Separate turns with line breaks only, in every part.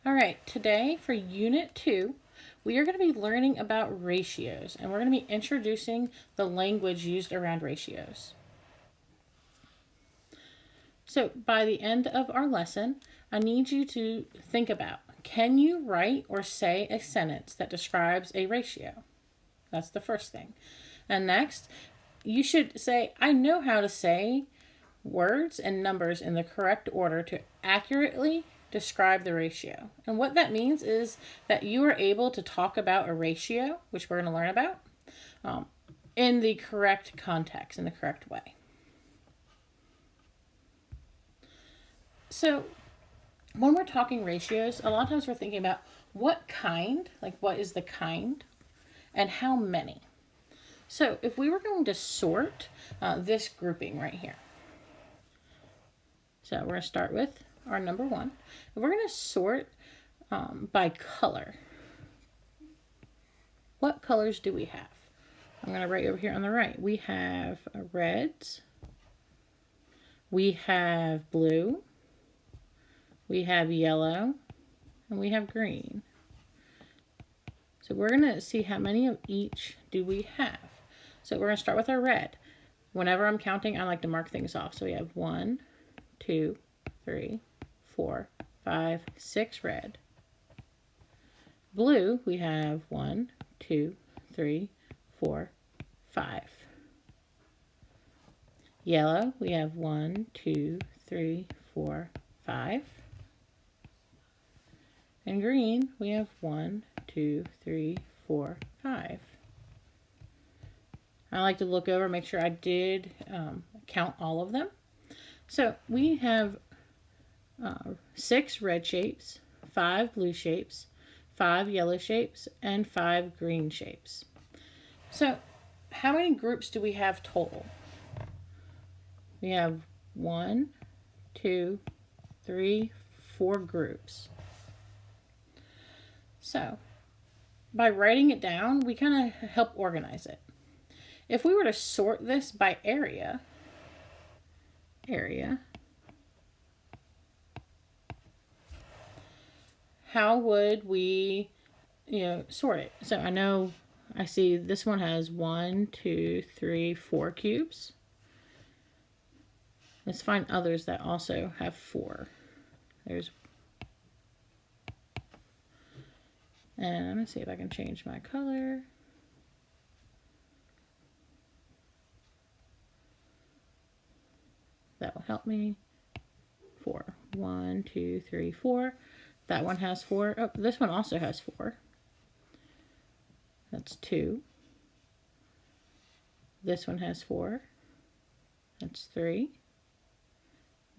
All right, today for Unit 2, we are going to be learning about ratios, and we're going to be introducing the language used around ratios. So, by the end of our lesson, I need you to think about, can you write or say a sentence that describes a ratio? That's the first thing. And next, you should say, I know how to say words and numbers in the correct order to accurately describe the ratio. And what that means is that you are able to talk about a ratio, which we're going to learn about, in the correct context, in the correct way. So, when we're talking ratios, a lot of times we're thinking about what kind, like what is the kind, and how many. So, if we were going to sort this grouping right here, so we're going to start with our number 1. And we're going to sort by color. What colors do we have? I'm going to write over here on the right. We have reds. We have blue. We have yellow. And we have green. So we're going to see how many of each do we have. So we're going to start with our red. Whenever I'm counting, I like to mark things off. So we have 1, 2, 3, 4, 5, 6 red. Blue, we have 1, 2, 3, 4, 5. Yellow, we have 1, 2, 3, 4, 5. And green, we have 1, 2, 3, 4, 5. I like to look over, make sure I did count all of them. So we have 6 red shapes, 5 blue shapes, 5 yellow shapes, and 5 green shapes. So how many groups do we have total? We have 1, 2, 3, 4 groups. So by writing it down, we kind of help organize it. If we were to sort this by area, how would we, sort it? So I see this one has 1, 2, 3, 4 cubes. Let's find others that also have 4. And I'm going to see if I can change my color. That will help me. 4. 1, 2, 3, 4. That one has 4. Oh, this one also has 4. That's 2. This one has 4. That's 3.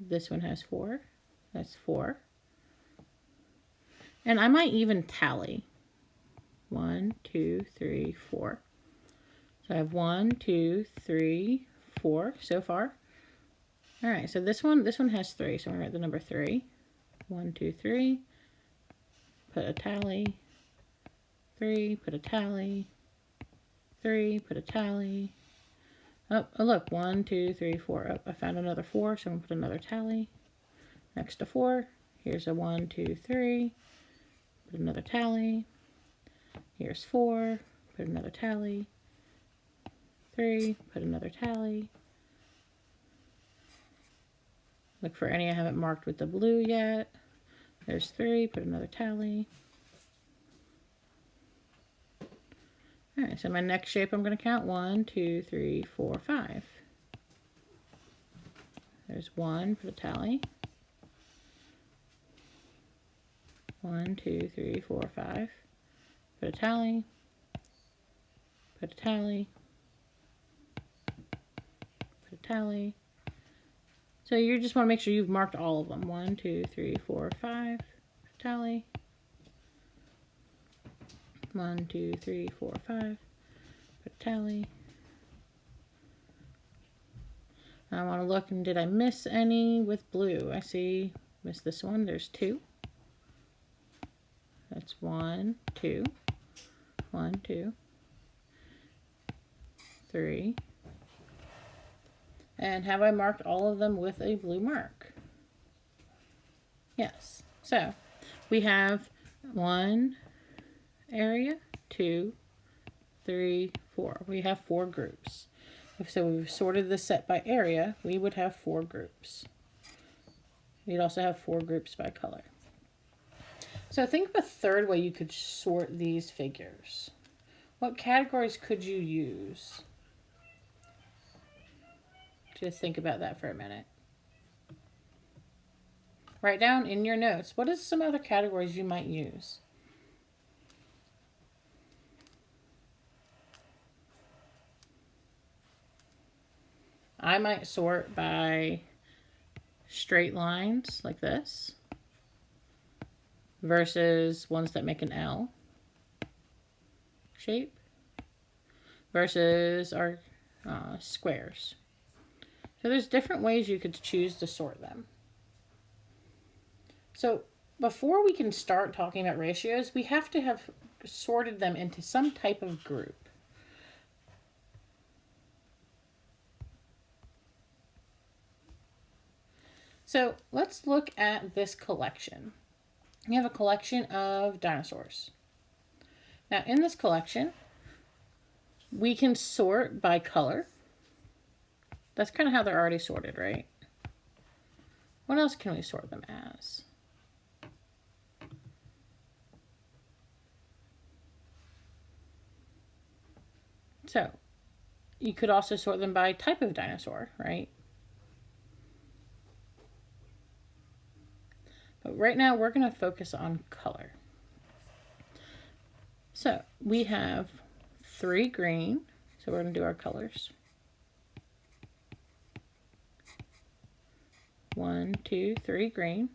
This one has 4. That's 4. And I might even tally. 1, 2, 3, 4. So I have 1, 2, 3, 4 so far. All right, so this one has 3, so I'm going to write the number 3. 1, 2, 3. Put a tally. 3, put a tally. 3, put a tally. Oh, look, 1, 2, 3, 4. Oh, I found another 4, so I'm going to put another tally. Next to 4, here's a 1, 2, 3. Put another tally. Here's 4, put another tally. 3, put another tally. Look for any I haven't marked with the blue yet. There's 3, put another tally. All right, so my next shape I'm going to count 1, 2, 3, 4, 5. There's 1, put a tally. 1, 2, 3, 4, 5. Put a tally. Put a tally. Put a tally. So you just want to make sure you've marked all of them. 1, 2, 3, 4, 5. Tally. 1, 2, 3, 4, 5. Put a tally. I want to look, and did I miss any with blue? I see, missed this one. There's 2. That's 1, 2. 1, 2. 3. And have I marked all of them with a blue mark? Yes. So we have 1 area, 2, 3, 4. We have 4 groups. So we've sorted the set by area, we would have 4 groups. We'd also have 4 groups by color. So think of a third way you could sort these figures. What categories could you use? Just think about that for a minute. Write down in your notes, what is some other categories you might use? I might sort by straight lines like this versus ones that make an L shape versus our squares. So there's different ways you could choose to sort them. So before we can start talking about ratios, we have to have sorted them into some type of group. So let's look at this collection. We have a collection of dinosaurs. Now in this collection, we can sort by color. That's kind of how they're already sorted, right? What else can we sort them as? So you could also sort them by type of dinosaur, right? But right now we're going to focus on color. So we have 3 green, so we're going to do our colors. 1, 2, 3 green.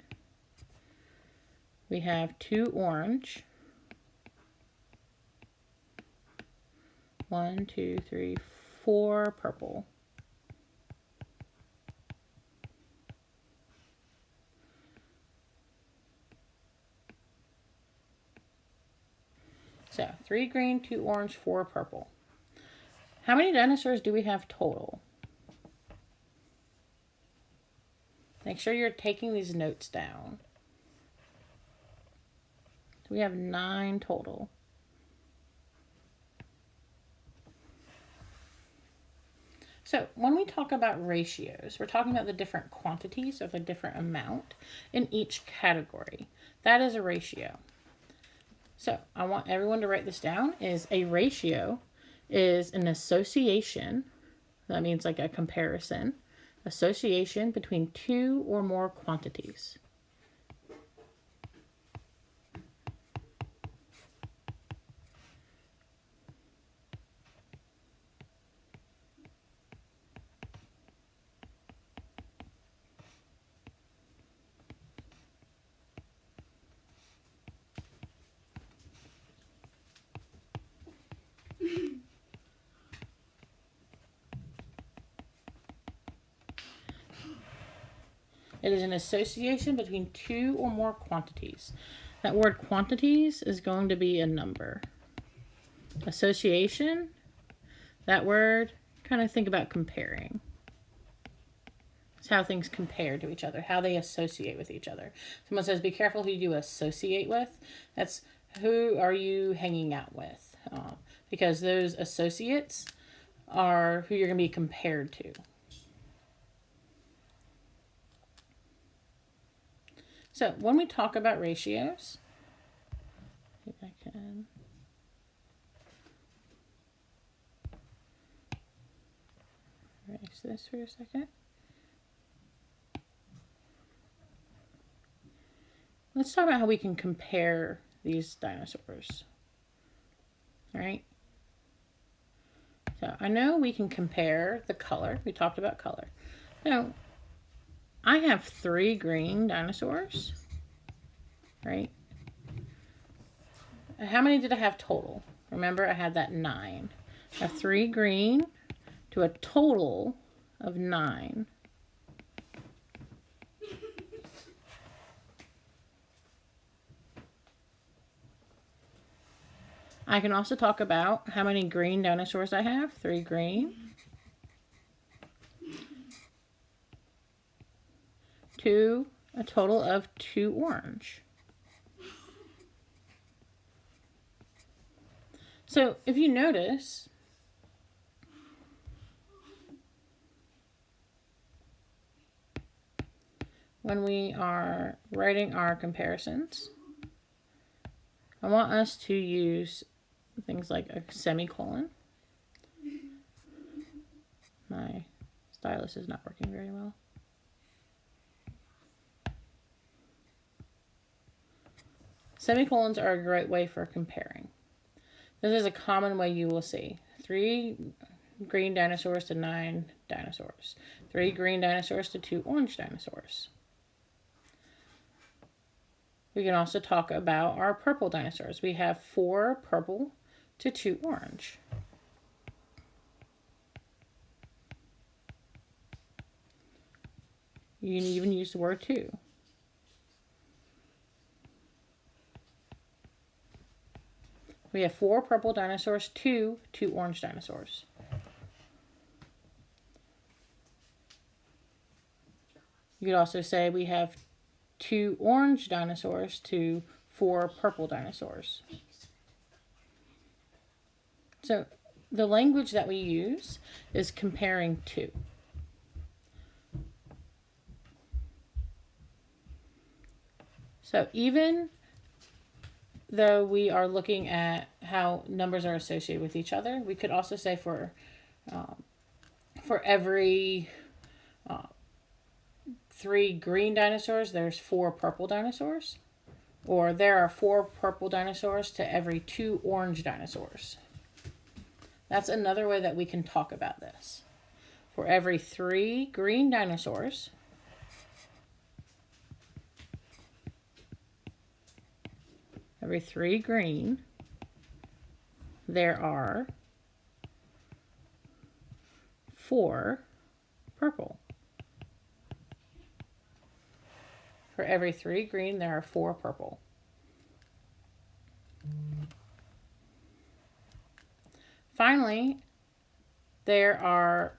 We have 2 orange. 1, 2, 3, 4 purple. So 3 green, 2 orange, 4 purple. How many dinosaurs do we have total? Make sure you're taking these notes down. So we have 9 total. So when we talk about ratios, we're talking about the different quantities of a different amount in each category. That is a ratio. So I want everyone to write this down. A ratio is an association. That means like a comparison. Association between 2 or more quantities. It is an association between 2 or more quantities. That word quantities is going to be a number. Association, that word, kind of think about comparing. It's how things compare to each other, how they associate with each other. Someone says, be careful who you associate with. That's who are you hanging out with. Because those associates are who you're going to be compared to. So when we talk about ratios, if I can erase this for a second. Let's talk about how we can compare these dinosaurs. All right. So I know we can compare the color. We talked about color. Now, I have 3 green dinosaurs, right? How many did I have total? Remember, I had that 9. I have 3 green to a total of 9. I can also talk about how many green dinosaurs I have. 3 green. To a total of 2 orange. So if you notice, when we are writing our comparisons, I want us to use things like a semicolon. My stylus is not working very well. Semicolons are a great way for comparing. This is a common way you will see. 3 green dinosaurs to 9 dinosaurs. 3 green dinosaurs to 2 orange dinosaurs. We can also talk about our purple dinosaurs. We have 4 purple to 2 orange. You can even use the word 2. We have 4 purple dinosaurs to 2 orange dinosaurs. You could also say we have 2 orange dinosaurs to 4 purple dinosaurs. So the language that we use is comparing to. So even though we are looking at how numbers are associated with each other, we could also say for every 3 green dinosaurs, there's 4 purple dinosaurs. Or there are 4 purple dinosaurs to every 2 orange dinosaurs. That's another way that we can talk about this. For every 3 green dinosaurs, every 3 green, there are 4 purple. For every 3 green, there are 4 purple. Finally, there are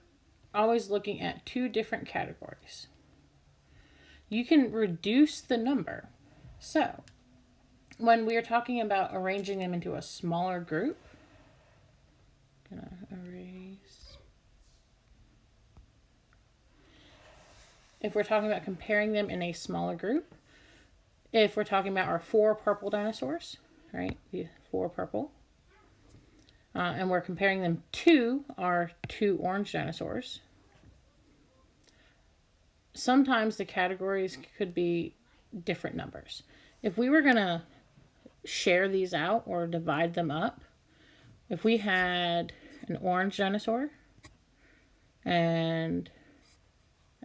always looking at 2 different categories. You can reduce the number. So, when we are talking about arranging them into a smaller group, I'm gonna erase. If we're talking about comparing them in a smaller group, if we're talking about our 4 purple dinosaurs, right, the 4 purple, and we're comparing them to our 2 orange dinosaurs, sometimes the categories could be different numbers. If we were going to share these out or divide them up, if we had an orange dinosaur and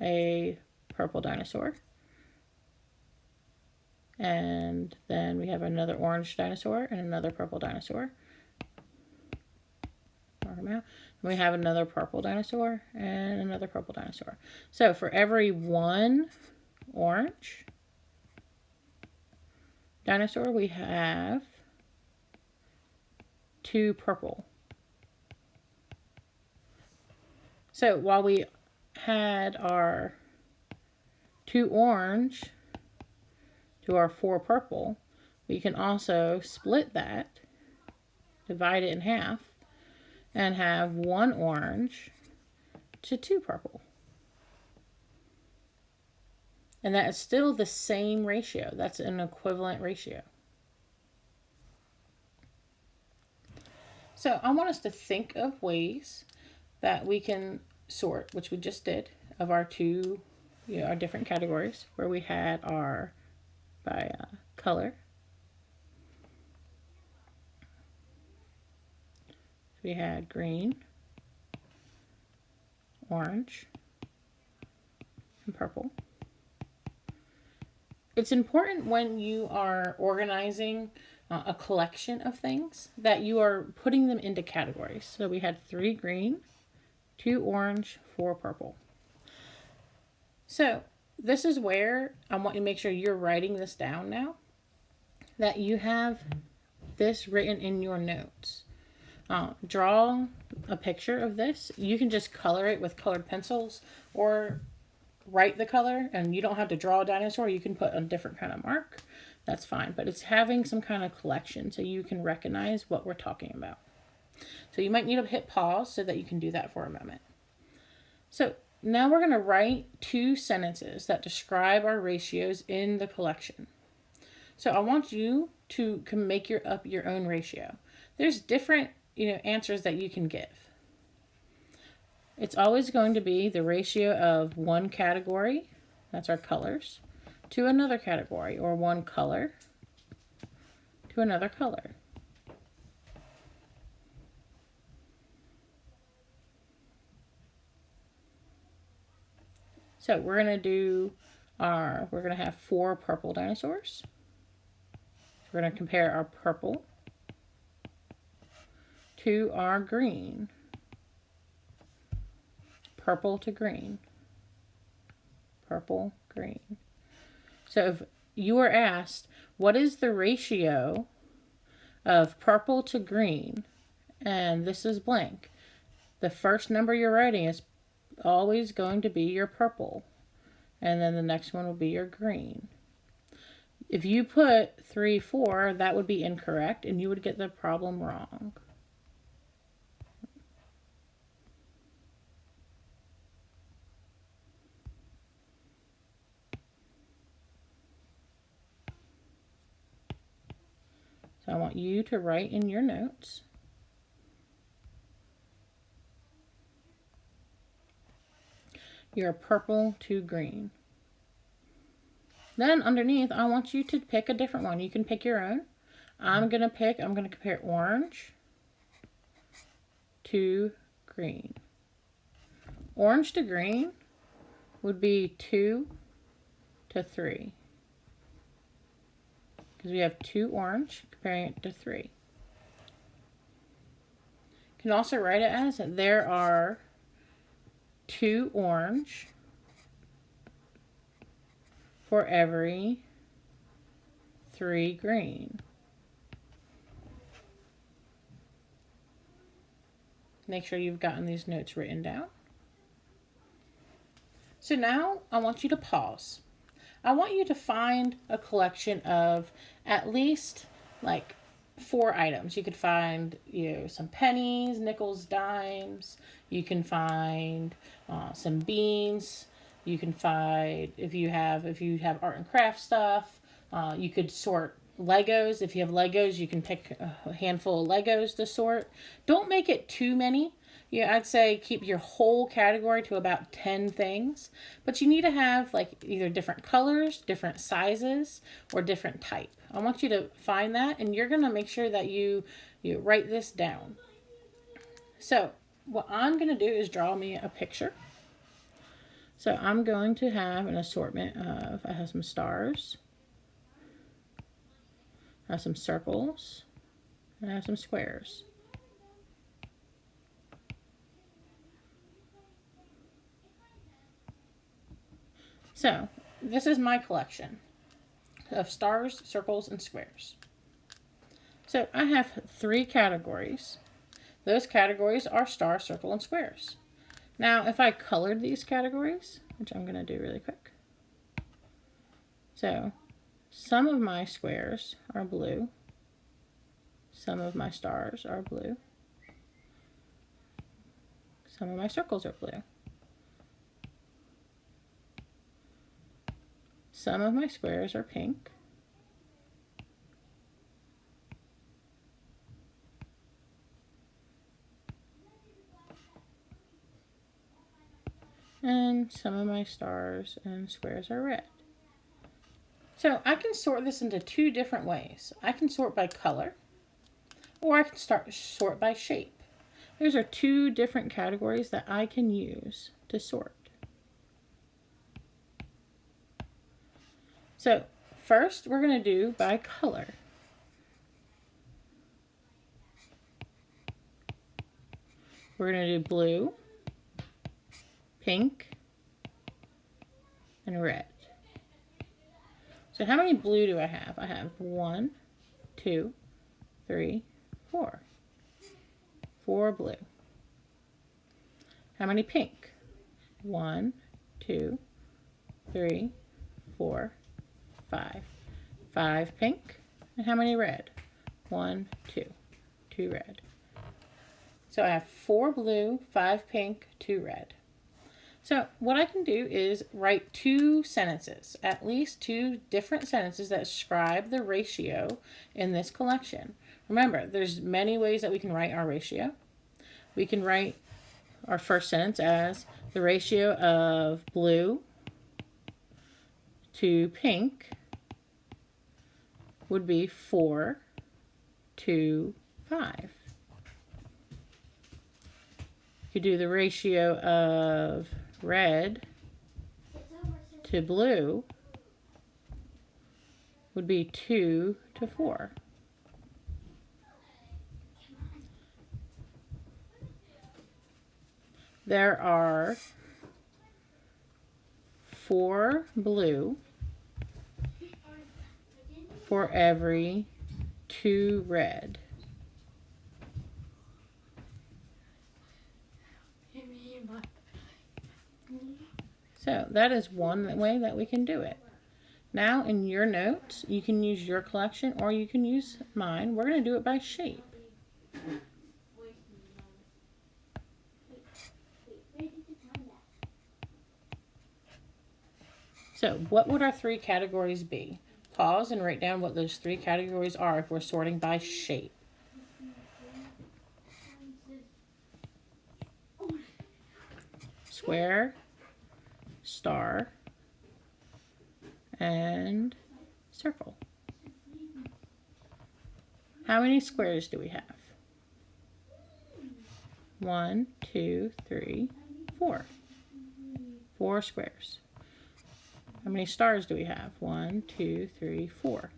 a purple dinosaur, and then we have another orange dinosaur and another purple dinosaur, we have another purple dinosaur and another purple dinosaur. So for every 1 orange dinosaur, we have 2 purple. So while we had our 2 orange to our 4 purple, we can also split that, divide it in half, and have 1 orange to 2 purple. And that is still the same ratio. That's an equivalent ratio. So I want us to think of ways that we can sort, which we just did, of our 2, our different categories, where we had our by color. We had green, orange, and purple. It's important when you are organizing a collection of things that you are putting them into categories. So we had 3 green, 2 orange, 4 purple. So this is where I want you to make sure you're writing this down now, that you have this written in your notes. Draw a picture of this. You can just color it with colored pencils or write the color, and you don't have to draw a dinosaur. You can put a different kind of mark. That's fine, but it's having some kind of collection so you can recognize what we're talking about. So you might need to hit pause so that you can do that for a moment. So now we're going to write 2 sentences that describe our ratios in the collection. So I want you to make up your own ratio. There's different answers that you can give. It's always going to be the ratio of one category, that's our colors, to another category, or one color to another color. So we're going to have 4 purple dinosaurs. We're going to compare our purple to our green. Purple to green. Purple, green. So if you were asked, what is the ratio of purple to green? And this is blank. The first number you're writing is always going to be your purple. And then the next one will be your green. If you put 3, 4, that would be incorrect and you would get the problem wrong. So I want you to write in your notes. Your purple to green. Then underneath, I want you to pick a different one. You can pick your own. I'm going to compare orange to green. Orange to green would be 2 to 3. Because we have 2 orange comparing it to 3. You can also write it as there are 2 orange for every 3 green. Make sure you've gotten these notes written down. So now I want you to pause. I want you to find a collection of at least like 4 items. You could find some pennies, nickels, dimes. You can find some beans. You can find if you have art and craft stuff. You could sort Legos. If you have Legos, you can pick a handful of Legos to sort. Don't make it too many. I'd say keep your whole category to about 10 things. But you need to have like either different colors, different sizes, or different type. I want you to find that, and you're going to make sure that you write this down. So what I'm going to do is draw me a picture. So I'm going to have an assortment of, I have some stars, I have some circles, and I have some squares. So this is my collection of stars, circles, and squares. So I have 3 categories. Those categories are star, circle, and squares. Now, if I colored these categories, which I'm going to do really quick. So some of my squares are blue. Some of my stars are blue. Some of my circles are blue. Some of my squares are pink. And some of my stars and squares are red. So I can sort this into 2 different ways. I can sort by color, or I can sort by shape. Those are 2 different categories that I can use to sort. So first we're going to do by color. We're going to do blue, pink, and red. So how many blue do I have? I have 1, 2, 3, 4. 4 blue. How many pink? 1, 2, 3, 4, 5. 5 pink. And how many red? 1, 2. 2 red. So I have 4 blue, 5 pink, 2 red. So what I can do is write 2 sentences, at least 2 different sentences that describe the ratio in this collection. Remember, there's many ways that we can write our ratio. We can write our first sentence as the ratio of blue to pink would be 4 to 5. You could do the ratio of red to blue would be 2 to 4. There are 4 blue for every 2 red. So that is one way that we can do it. Now in your notes, you can use your collection or you can use mine. We're going to do it by shape. So what would our 3 categories be? Pause and write down what those 3 categories are if we're sorting by shape. Square, star, and circle. How many squares do we have? 1, 2, 3, 4. 4 squares. How many stars do we have? 1, 2, 3, 4.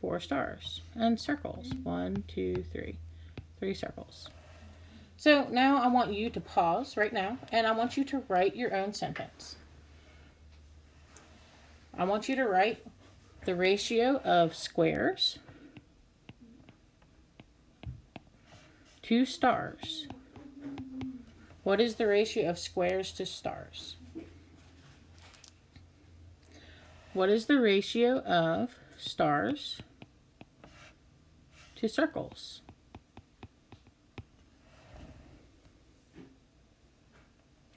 4 stars. And circles. 1, 2, 3. 3 circles. So now I want you to pause right now and I want you to write your own sentence. I want you to write the ratio of squares to stars. What is the ratio of squares to stars? What is the ratio of stars to circles?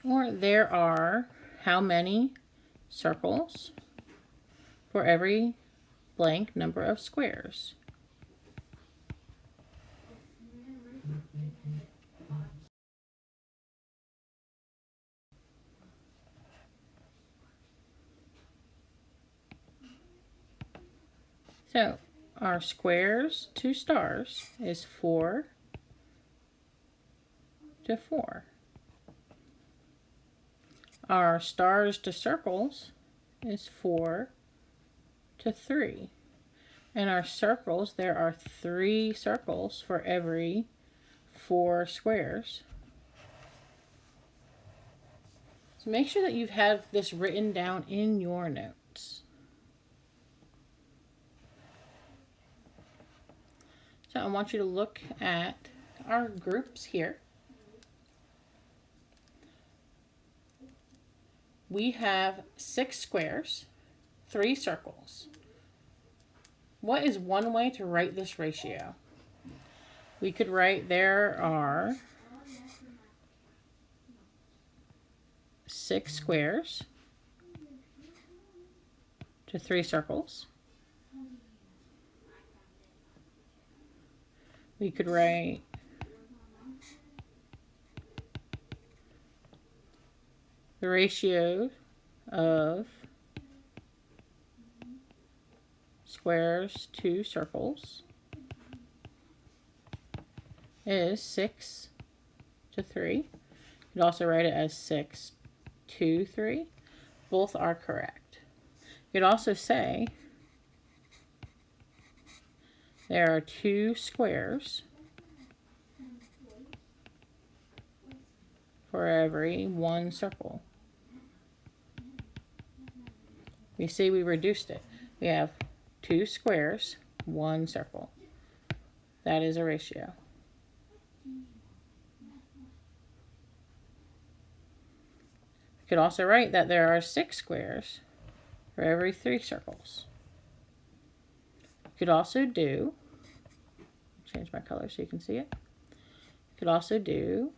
Or there are how many circles for every blank number of squares? So our squares to stars is 4 to 4. Our stars to circles is 4 to 3. And our circles, there are 3 circles for every 4 squares. So make sure that you have this written down in your notes. So I want you to look at our groups here. We have 6 squares, 3 circles. What is one way to write this ratio? We could write there are 6 squares to 3 circles. We could write the ratio of squares to circles is 6 to 3. You could also write it as 6 to 3. Both are correct. You could also say there are 2 squares for every 1 circle. You see we reduced it. We have 2 squares, 1 circle. That is a ratio. You could also write that there are 6 squares for every 3 circles. You could also do, change my color so you can see it. You could also do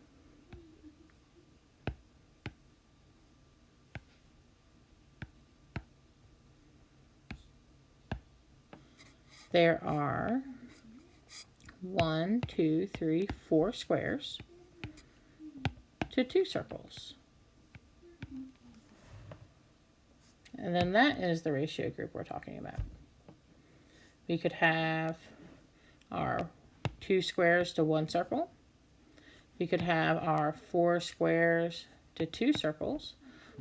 there are 1, 2, 3, 4 squares to 2 circles. And then that is the ratio group we're talking about. We could have our 2 squares to 1 circle. We could have our 4 squares to 2 circles.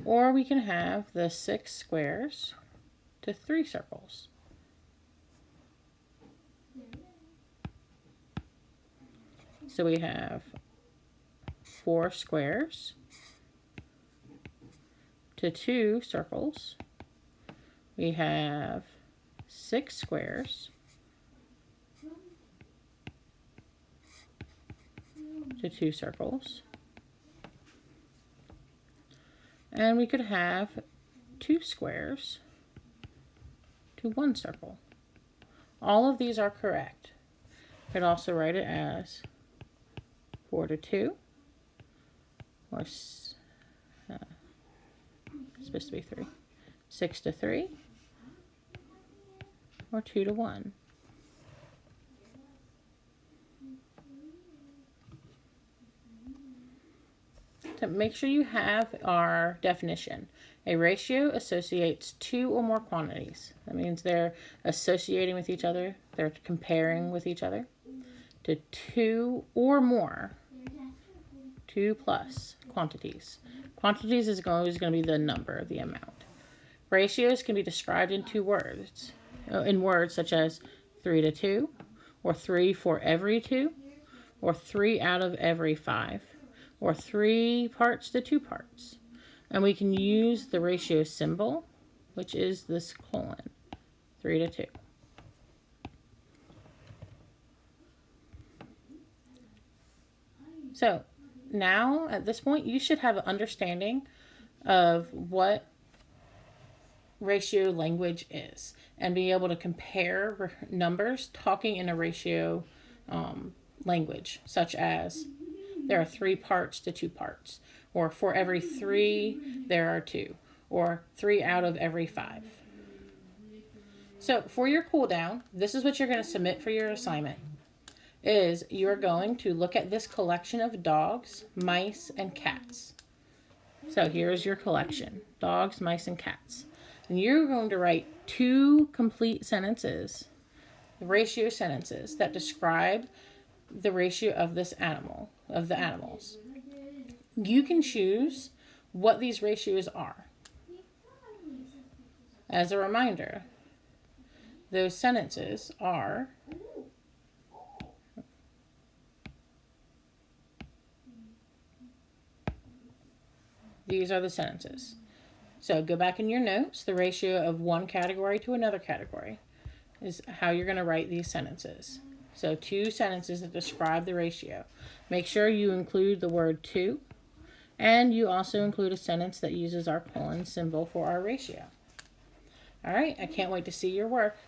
Or we can have the 6 squares to 3 circles. So we have 4 squares to 2 circles. We have 6 squares to 2 circles. And we could have 2 squares to 1 circle. All of these are correct. You could also write it as 4 to 2, or it's supposed to be 3, 6 to 3, or 2 to 1. To make sure you have our definition. A ratio associates 2 or more quantities. That means they're associating with each other, they're comparing with each other, to 2 or more, 2 plus quantities. Quantities is always going to be the number, the amount. Ratios can be described in 2 words, in words such as 3 to 2, or 3 for every 2, or 3 out of every 5, or 3 parts to 2 parts. And we can use the ratio symbol, which is this colon, 3 to 2. So now at this point you should have an understanding of what ratio language is and be able to compare numbers talking in a ratio language, such as there are 3 parts to 2 parts, or for every 3 there are 2, or 3 out of every 5. So for your cool down, this is what you're going to submit for your assignment. Is you're going to look at this collection of dogs, mice, and cats. So here's your collection, dogs, mice, and cats. And you're going to write 2 complete sentences, ratio sentences, that describe the ratio of this animal, of the animals. You can choose what these ratios are. As a reminder, those sentences are these are the sentences. So go back in your notes. The ratio of one category to another category is how you're going to write these sentences. So 2 sentences that describe the ratio. Make sure you include the word to, and you also include a sentence that uses our colon symbol for our ratio. All right, I can't wait to see your work.